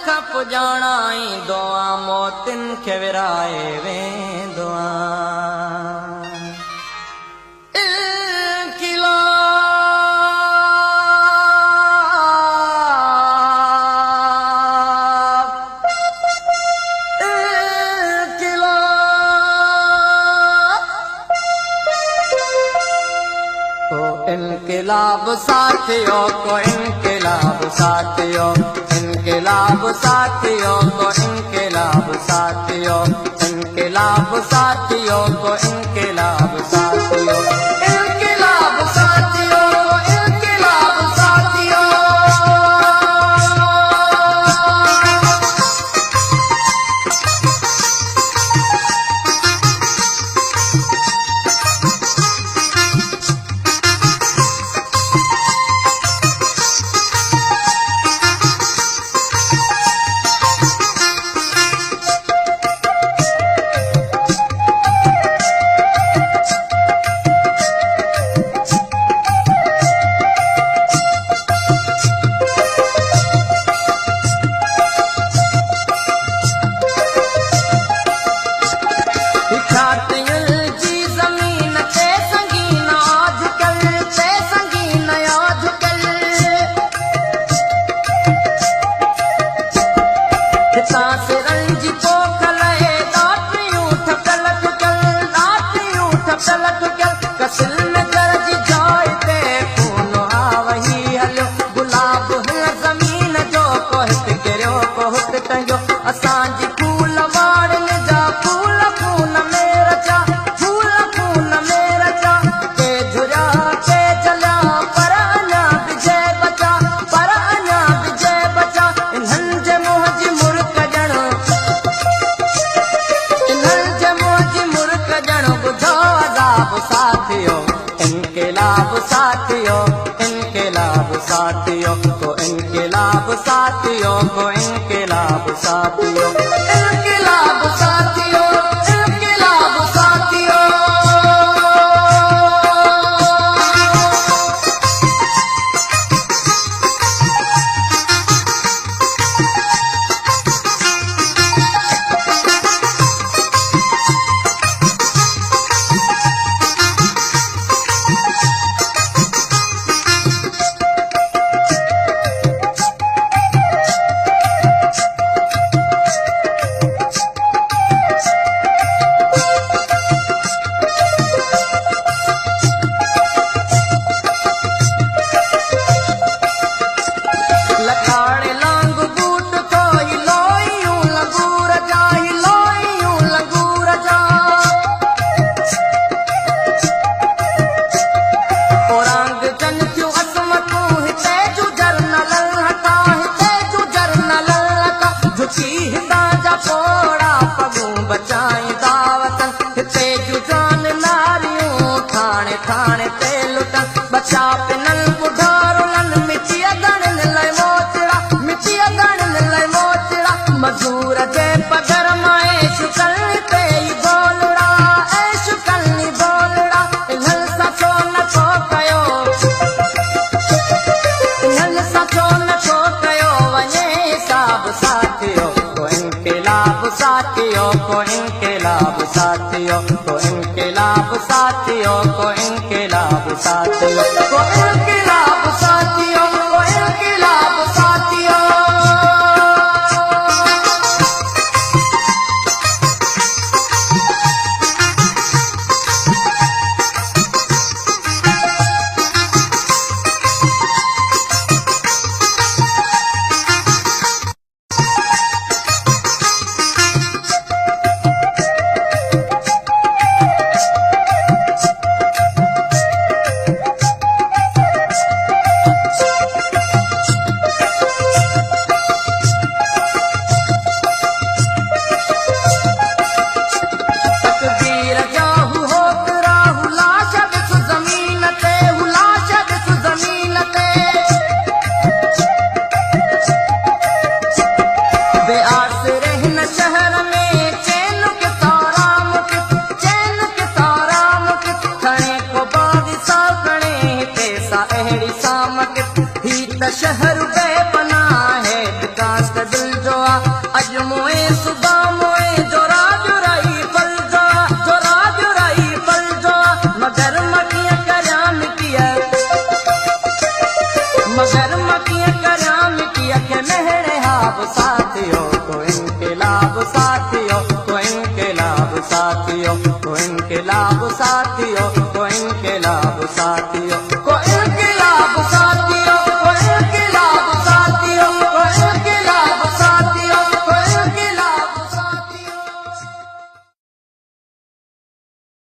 खां पुॼाणाई दुआ मोतिन खे विराए वेंदो इनकलाब साथियों को इनकलाब साथियों इनकलाब साथियों को इनकलाब साथियों इनकलाब साथियों को इनकलाब साथियों इनकलाब साथियों को इनकलाब साथियों असांजी फूल वाड़न जा फूल खून में रचा फूल खून में रचा के झुरिया के जलिया पर अञा विजय बचा पर अञा विजय बचा इन्हनि जे मुंह जी मुर्क ॼण इन्हनि जे मुंह जी मुर्क ॼण ॿुधो अज़ाब साथियों इनकलाब साथियों इनकलाब साथियों को इनकलाब साथियों को इनकलाब साथियों इनकलाब साथियों इनकलाब साथियों बचाई दावतन हिते जुजान नारियूं थाने थाने ते लुटन बचा पिनल बुढारुलन मिटीअ गणन लाइ मोचड़ा मिटीअ गणन लाइ मोचड़ा मजूर जे पगर मां शुकल ते बोलड़ा शुकलनी बोलड़ा इन्हनि सां छो नथो कयो इन्हनि सां छो नथो कयो वञे हिसाब साथियों को इनकलाब साथियों को इनकलाब साथियों को इनकलाब साथियों को इनकलाब साथियों को इनकलाब साथियों को इनकलाब साथियों हाब साथियों, तो इनकलाब साथियों, तो इनकलाब साथियों, तो इनकलाब साथियों, तो इनके